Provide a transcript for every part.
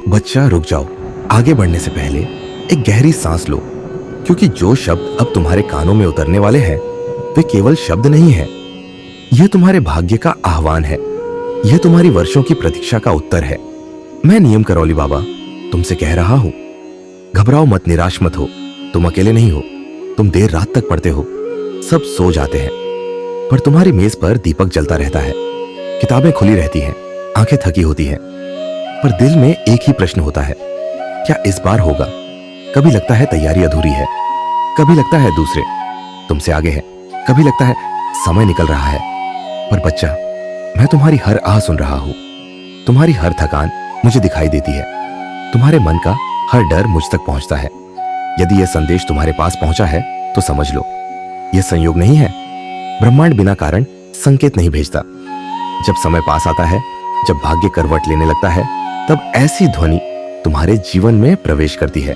बच्चा रुक जाओ। आगे बढ़ने से पहले एक गहरी सांस लो, क्योंकि जो शब्द अब तुम्हारे कानों में उतरने वाले हैं वे केवल शब्द नहीं है। यह तुम्हारे भाग्य का आह्वान है। यह तुम्हारी वर्षों की प्रतीक्षा का उत्तर है। मैं नियम करौली बाबा तुमसे कह रहा हूं, घबराओ मत, निराश मत हो। तुम अकेले नहीं हो। तुम देर रात तक पढ़ते हो, सब सो जाते हैं, पर तुम्हारी मेज पर दीपक जलता रहता है। किताबें खुली रहती हैं, आंखें थकी होती हैं, पर दिल में एक ही प्रश्न होता है, क्या इस बार होगा? कभी लगता है तैयारी अधूरी है, कभी लगता है दूसरे तुमसे आगे हैं, कभी लगता है समय निकल रहा है। पर बच्चा, मैं तुम्हारी हर आह सुन रहा हूं। तुम्हारी हर थकान मुझे दिखाई देती है। तुम्हारे मन का हर डर मुझ तक पहुंचता है। यदि यह संदेश तुम्हारे पास पहुंचा है तो समझ लो, यह संयोग नहीं है। ब्रह्मांड बिना कारण संकेत नहीं भेजता। जब समय पास आता है, जब भाग्य करवट लेने लगता है, तब ऐसी ध्वनि तुम्हारे जीवन में प्रवेश करती है।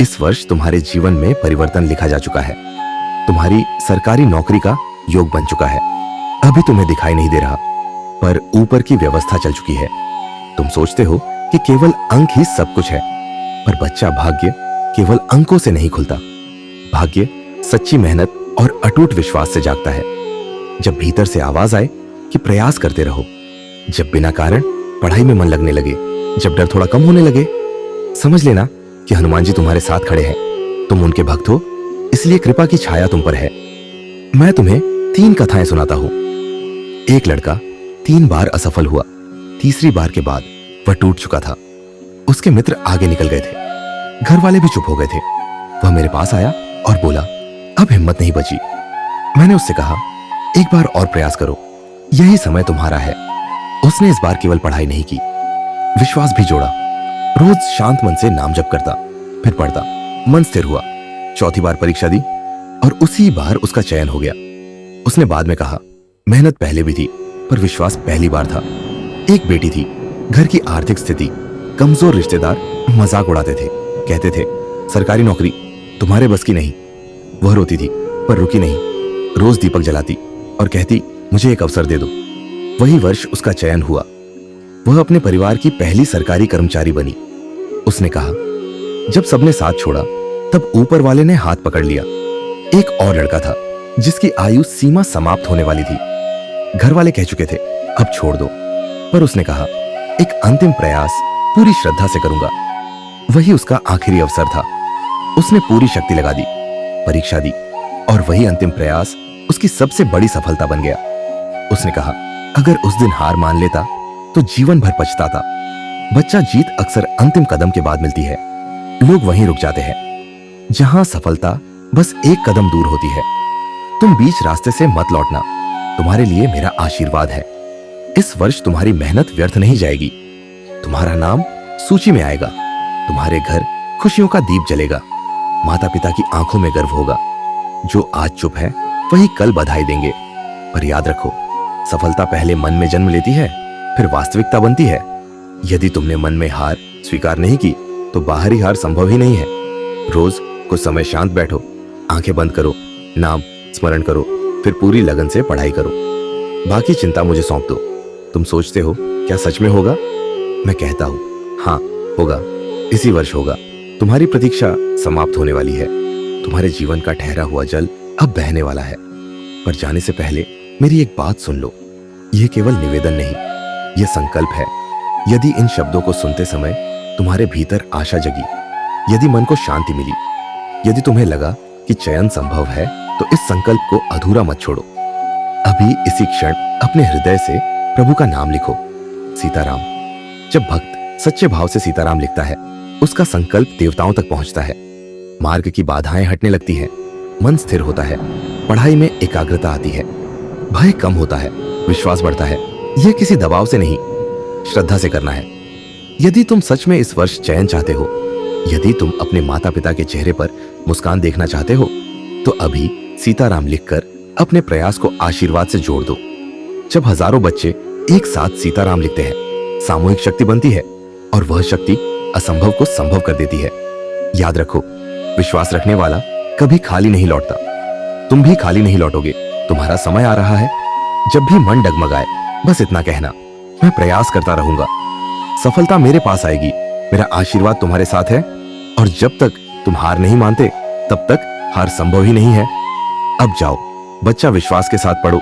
इस वर्ष तुम्हारे जीवन में परिवर्तन लिखा जा चुका है। तुम्हारी सरकारी नौकरी का योग बन चुका है। अभी तुम्हें दिखाई नहीं दे रहा, पर ऊपर की व्यवस्था चल चुकी है। तुम सोचते हो कि केवल अंक ही सब कुछ है, पर बच्चा, भाग्य केवल अंकों से नहीं खुलता। भाग्य सच्ची मेहनत और अटूट विश्वास से जागता है। जब भीतर से आवाज आए कि प्रयास करते रहो, जब बिना कारण पढ़ाई में मन लगने लगे, जब डर थोड़ा कम होने लगे, समझ लेना कि हनुमान जी तुम्हारे साथ खड़े हैं। तुम उनके भक्त हो, इसलिए कृपा की छाया तुम पर है। मैं तुम्हें 3 कथाएं सुनाता हूं। एक लड़का 3 बार असफल हुआ। तीसरी बार के बाद वह टूट चुका था। उसके मित्र आगे निकल गए थे, घर वाले भी चुप हो गए थे। वह मेरे पास आया और बोला, अब हिम्मत नहीं बची। मैंने उससे कहा, एक बार और प्रयास करो, यही समय तुम्हारा है। उसने इस बार केवल पढ़ाई नहीं की, विश्वास भी जोड़ा। रोज शांत मन से नाम जप करता, फिर पढ़ता, मन स्थिर हुआ। चौथी बार परीक्षा दी और उसी बार उसका चयन हो गया। उसने बाद में कहा, मेहनत पहले भी थी, पर विश्वास पहली बार था। एक बेटी थी, घर की आर्थिक स्थिति, कमजोर रिश्तेदार मजाक उड़ाते थे, कहते थे सरकारी नौकरी तुम्हारे बस की नहीं। वह रोती थी, पर रुकी नहीं। रोज दीपक जलाती और कहती, मुझे एक अवसर दे दो। वही वर्ष उसका चयन हुआ। वह अपने परिवार की पहली सरकारी कर्मचारी बनी। उसने कहा, जब सबने साथ छोड़ा, तब ऊपर वाले ने हाथ पकड़ लिया। एक और लड़का था, जिसकी आयु सीमा समाप्त होने वाली थी। घर वाले कह चुके थे, अब छोड़ दो, पर उसने कहा, एक अंतिम प्रयास पूरी श्रद्धा से करूंगा। वही उसका आखिरी अवसर था। उसने पूरी शक्ति लगा दी, परीक्षा दी, और वही अंतिम प्रयास उसकी सबसे बड़ी सफलता बन गया। उसने कहा, अगर उस दिन हार मान लेता तो जीवन भर पछताता। बच्चा, जीत अक्सर अंतिम कदम के बाद मिलती है। लोग वहीं रुक जाते हैं जहां सफलता बस एक कदम दूर होती है। तुम बीच रास्ते से मत लौटना, तुम्हारे लिए मेरा आशीर्वाद है। इस वर्ष तुम्हारी मेहनत व्यर्थ नहीं जाएगी। तुम्हारा नाम सूची में आएगा। तुम्हारे घर खुशियों का दीप जलेगा। माता पिता की आंखों में गर्व होगा। जो आज चुप है वही कल बधाई देंगे। पर याद रखो, सफलता पहले मन में जन्म लेती है, फिर वास्तविकता बनती है। यदि तुमने मन में हार स्वीकार नहीं की तो बाहरी हार संभव ही नहीं है। रोज कुछ समय शांत बैठो, आंखें बंद करो, नाम स्मरण करो, फिर पूरी लगन से पढ़ाई करो। बाकी चिंता मुझे सौंप दो। तुम सोचते हो क्या सच में होगा? मैं कहता हूं, हाँ होगा, इसी वर्ष होगा। तुम्हारी प्रतीक्षा समाप्त होने वाली है। तुम्हारे जीवन का ठहरा हुआ जल अब बहने वाला है। पर जाने से पहले मेरी एक बात सुन लो। यह केवल निवेदन नहीं, यह संकल्प है। यदि इन शब्दों को सुनते समय तुम्हारे भीतर आशा जगी, यदि मन को शांति मिली, यदि तुम्हें लगा कि चयन संभव है, तो इस संकल्प को अधूरा मत छोड़ो। अभी इसी क्षण अपने हृदय से प्रभु का नाम लिखो, सीताराम। जब भक्त सच्चे भाव से सीताराम लिखता है, उसका संकल्प देवताओं तक पहुंचता है। मार्ग की बाधाएं हटने लगती हैं, मन स्थिर होता है, पढ़ाई में एकाग्रता आती है, भय कम होता है, विश्वास बढ़ता है। यह किसी दबाव से नहीं, श्रद्धा से करना है। यदि तुम सच में इस वर्ष चयन चाहते हो, यदि तुम अपने माता पिता के चेहरे पर मुस्कान देखना चाहते हो, तो अभी सीताराम लिखकर अपने प्रयास को आशीर्वाद से जोड़ दो। जब हजारों बच्चे एक साथ सीताराम लिखते हैं, सामूहिक शक्ति बनती है, और वह शक्ति असंभव को संभव कर देती है। याद रखो, विश्वास रखने वाला कभी खाली नहीं लौटता। तुम भी खाली नहीं लौटोगे। तुम्हारा समय आ रहा है। जब भी मन डगमगाए, बस इतना कहना, मैं प्रयास करता रहूंगा। सफलता मेरे पास आएगी, मेरा आशीर्वाद तुम्हारे साथ है और जब तक तुम हार नहीं मानते तब तक हार संभव ही नहीं है। अब जाओ बच्चा, विश्वास के साथ पढ़ो,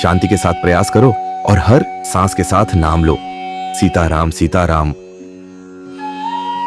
शांति के साथ प्रयास करो और हर सांस के साथ नाम लो, सीताराम सीताराम,